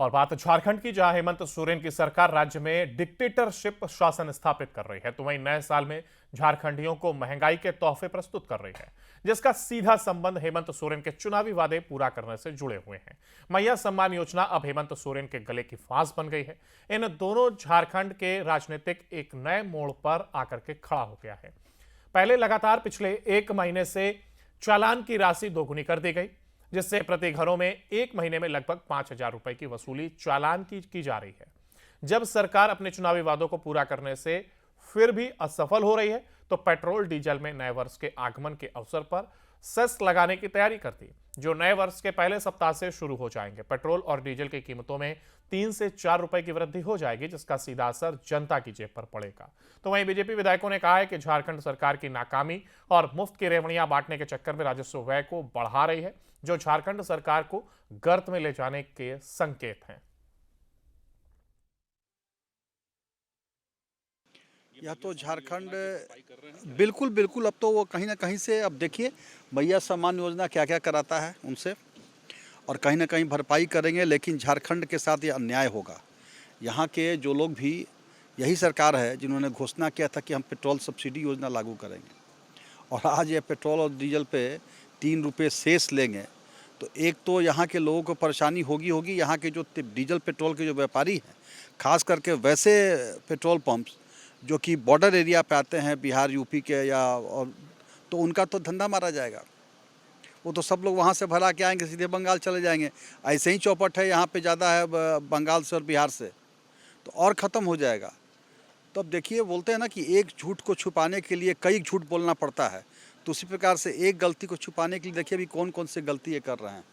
और बात झारखंड की, जहां हेमंत सोरेन की सरकार राज्य में डिक्टेटरशिप शासन स्थापित कर रही है, तो वहीं नए साल में झारखंडियों को महंगाई के तोहफे प्रस्तुत कर रही है, जिसका सीधा संबंध हेमंत सोरेन के चुनावी वादे पूरा करने से जुड़े हुए हैं। मैया सम्मान योजना अब हेमंत सोरेन के गले की फांस बन गई है। इन दोनों झारखंड के राजनीतिक एक नए मोड़ पर आकर के खड़ा हो गया है। पहले लगातार पिछले एक महीने से चालान की राशि दोगुनी कर दी गई, जिससे प्रति घरों में एक महीने में लगभग 5,000 रुपए की वसूली चालान की जा रही है। जब सरकार अपने चुनावी वादों को पूरा करने से फिर भी असफल हो रही है, तो पेट्रोल डीजल में नए वर्ष के आगमन के अवसर पर सेस लगाने की तैयारी करती है, जो नए वर्ष के पहले सप्ताह से शुरू हो जाएंगे। पेट्रोल और डीजल की कीमतों में 3 से 4 रुपए की वृद्धि हो जाएगी, जिसका सीधा असर जनता की जेब पर पड़ेगा। तो वहीं बीजेपी विधायकों ने कहा है कि झारखंड सरकार की नाकामी और मुफ्त की रेवड़ियां बांटने के चक्कर में राजस्व व्यय को बढ़ा रही है, जो झारखंड सरकार को गर्त में ले जाने के संकेत हैं। या तो झारखंड बिल्कुल बिल्कुल अब तो वो कहीं ना कहीं से, अब देखिए मैया सम्मान योजना क्या क्या कराता है उनसे, और कहीं ना कहीं भरपाई करेंगे। लेकिन झारखंड के साथ ये अन्याय होगा। यहाँ के जो लोग भी, यही सरकार है जिन्होंने घोषणा किया था कि हम पेट्रोल सब्सिडी योजना लागू करेंगे, और आज ये पेट्रोल और डीजल पे 3 रुपये सेस लेंगे। तो एक तो यहाँ के लोगों को परेशानी होगी। यहाँ के जो डीजल पेट्रोल के जो व्यापारी हैं, खास करके वैसे पेट्रोल पंप्स जो कि बॉर्डर एरिया पे आते हैं, बिहार यूपी के और तो उनका तो धंधा मारा जाएगा। वो तो सब लोग वहाँ से भरा के आएंगे, सीधे बंगाल चले जाएंगे। ऐसे ही चौपट है, यहाँ पे ज़्यादा है बंगाल से और बिहार से, तो और ख़त्म हो जाएगा। तो अब देखिए, बोलते हैं ना कि एक झूठ को छुपाने के लिए कई झूठ बोलना पड़ता है, तो उसी प्रकार से एक गलती को छुपाने के लिए देखिए अभी कौन कौन से गलती ये कर रहे हैं।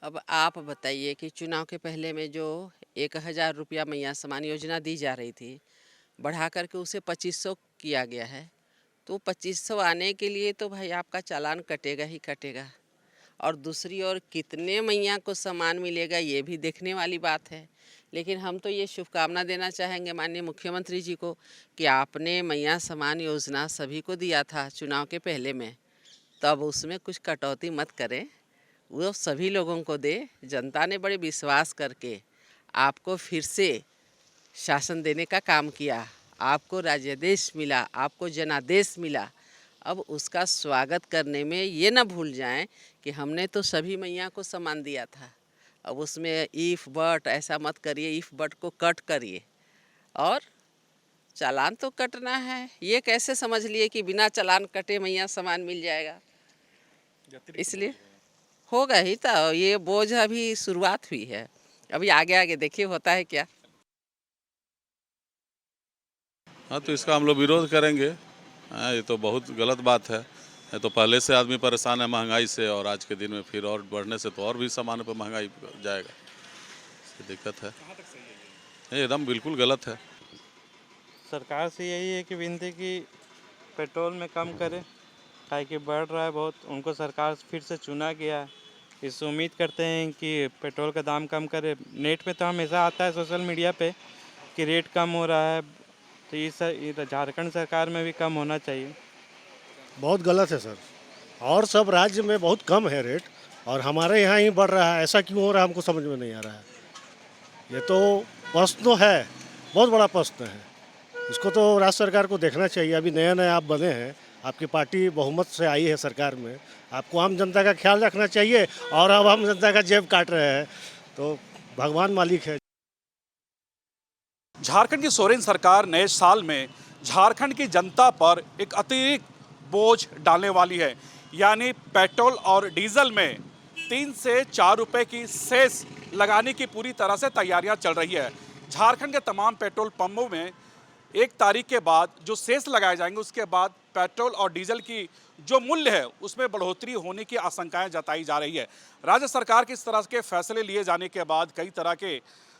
अब आप बताइए कि चुनाव के पहले में जो 1,000 रुपया मैया सम्मान योजना दी जा रही थी, बढ़ा करके उसे 2,500 किया गया है। तो 2,500 आने के लिए तो भाई आपका चालान कटेगा ही कटेगा, और दूसरी ओर कितने मैया को सम्मान मिलेगा ये भी देखने वाली बात है। लेकिन हम तो ये शुभकामना देना चाहेंगे माननीय मुख्यमंत्री जी को कि आपने मैया सम्मान योजना सभी को दिया था चुनाव के पहले में, तब उसमें कुछ कटौती मत करें, वो सभी लोगों को दे। जनता ने बड़े विश्वास करके आपको फिर से शासन देने का काम किया, आपको राज्यादेश मिला, आपको जनादेश मिला। अब उसका स्वागत करने में ये ना भूल जाएं कि हमने तो सभी मैया को सम्मान दिया था। अब उसमें ईफ बट ऐसा मत करिए, ईफ बट को कट करिए, और चालान तो कटना है। ये कैसे समझ लिए कि बिना चालान कटे मैया सम्मान मिल जाएगा? इसलिए होगा ही, तो ये बोझ अभी शुरुआत हुई है, अभी आगे आगे देखिए होता है क्या। हाँ, तो इसका हम लोग विरोध करेंगे। हाँ, ये तो बहुत गलत बात है। ये तो पहले से आदमी परेशान है महंगाई से, और आज के दिन में फिर और बढ़ने से तो और भी सामान पर महंगाई जाएगा, इसकी दिक्कत है। ये एकदम बिल्कुल गलत है। सरकार से यही है कि विनती कि पेट्रोल में कम करे, काहे कि बढ़ रहा है बहुत। उनको सरकार फिर से चुना गया है, इससे उम्मीद करते हैं कि पेट्रोल का दाम कम करे। नेट पे तो हमेशा आता है, सोशल मीडिया पे, कि रेट कम हो रहा है, तो ये झारखंड सरकार में भी कम होना चाहिए। बहुत गलत है सर, और सब राज्य में बहुत कम है रेट, और हमारे यहाँ ही बढ़ रहा है। ऐसा क्यों हो रहा है हमको समझ में नहीं आ रहा है। ये तो प्रश्न है, बहुत बड़ा प्रश्न है। इसको तो राज्य सरकार को देखना चाहिए। अभी नया नया आप बने हैं, आपकी पार्टी बहुमत से आई है सरकार में, आपको आम जनता का ख्याल रखना चाहिए। और अब आम जनता का जेब काट रहे हैं, तो भगवान मालिक है। झारखंड की सोरेन सरकार नए साल में झारखंड की जनता पर एक अतिरिक्त बोझ डालने वाली है, यानी पेट्रोल और डीजल में 3 से 4 रुपए की सेस लगाने की पूरी तरह से तैयारियां चल रही है। झारखंड के तमाम पेट्रोल पंपों में 1 तारीख के बाद जो सेस लगाए जाएंगे, उसके बाद पेट्रोल और डीजल की जो मूल्य है उसमें बढ़ोतरी होने की आशंकाएं जताई जा रही है। राज्य सरकार के इस तरह के फैसले लिए जाने के बाद कई तरह के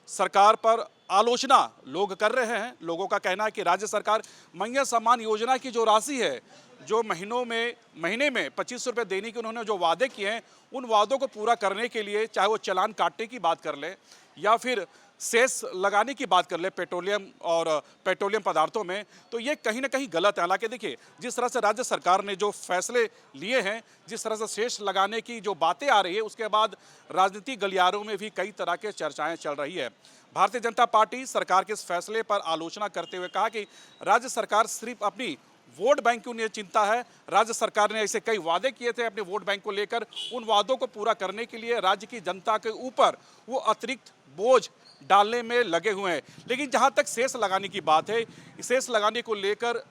सरकार पर आलोचना लोग कर रहे हैं। लोगों का कहना है कि राज्य सरकार मैया सम्मान योजना की जो राशि है, जो महीने में 25 रुपये देने के उन्होंने जो वादे किए हैं, उन वादों को पूरा करने के लिए चाहे वो चालान काटने की बात कर ले या फिर सेस लगाने की बात कर ले पेट्रोलियम और पेट्रोलियम पदार्थों में, तो ये कहीं ना कहीं गलत है। हालांकि देखिए, जिस तरह से राज्य सरकार ने जो फैसले लिए हैं, जिस तरह से सेस लगाने की जो बातें आ रही है, उसके बाद राजनीतिक गलियारों में भी कई तरह के चर्चाएं चल रही है। भारतीय जनता पार्टी सरकार के इस फैसले पर आलोचना करते हुए कहा कि राज्य सरकार सिर्फ अपनी वोट बैंक की उन्हें चिंता है। राज्य सरकार ने ऐसे कई वादे किए थे अपने वोट बैंक को लेकर, उन वादों को पूरा करने के लिए राज्य की जनता के ऊपर वो अतिरिक्त बोझ डालने में लगे हुए हैं। लेकिन जहां तक सेस लगाने की बात है, सेस लगाने को लेकर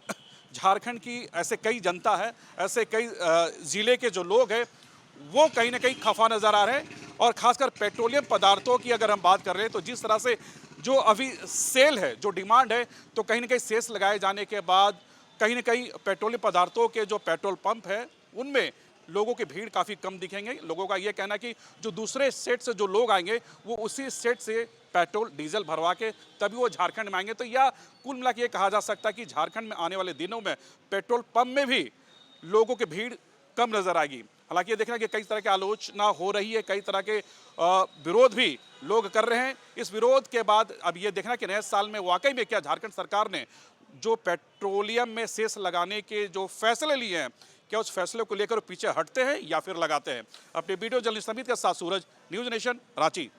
झारखंड की ऐसे कई जनता है, ऐसे कई जिले के जो लोग हैं, वो कहीं ना कहीं खफा नजर आ रहे हैं। और खासकर पेट्रोलियम पदार्थों की अगर हम बात कर रहे हैं, तो जिस तरह से जो अभी सेल है, जो डिमांड है, तो कहीं ना कहीं सेस लगाए जाने के बाद कहीं ना कहीं पेट्रोलियम पदार्थों के जो पेट्रोल पंप है, उनमें लोगों की भीड़ काफ़ी कम दिखेंगे। लोगों का ये कहना है कि जो दूसरे स्टेट से जो लोग आएंगे, वो उसी स्टेट से पेट्रोल डीजल भरवा के तभी वो झारखंड में आएंगे। तो या कुल मिला के ये कहा जा सकता है कि झारखंड में आने वाले दिनों में पेट्रोल पंप में भी लोगों की भीड़ कम नजर आएगी। हालांकि ये देखना कि कई तरह की आलोचना हो रही है, कई तरह के विरोध भी लोग कर रहे हैं। इस विरोध के बाद अब ये देखना कि नए साल में वाकई में क्या झारखंड सरकार ने जो पेट्रोलियम में सेस लगाने के जो फैसले लिए हैं, क्या उस फैसले को लेकर पीछे हटते हैं या फिर लगाते हैं। अपने वीडियो जर्नलिस्ट समिति के साथ सूरज, न्यूज़ नेशन, रांची।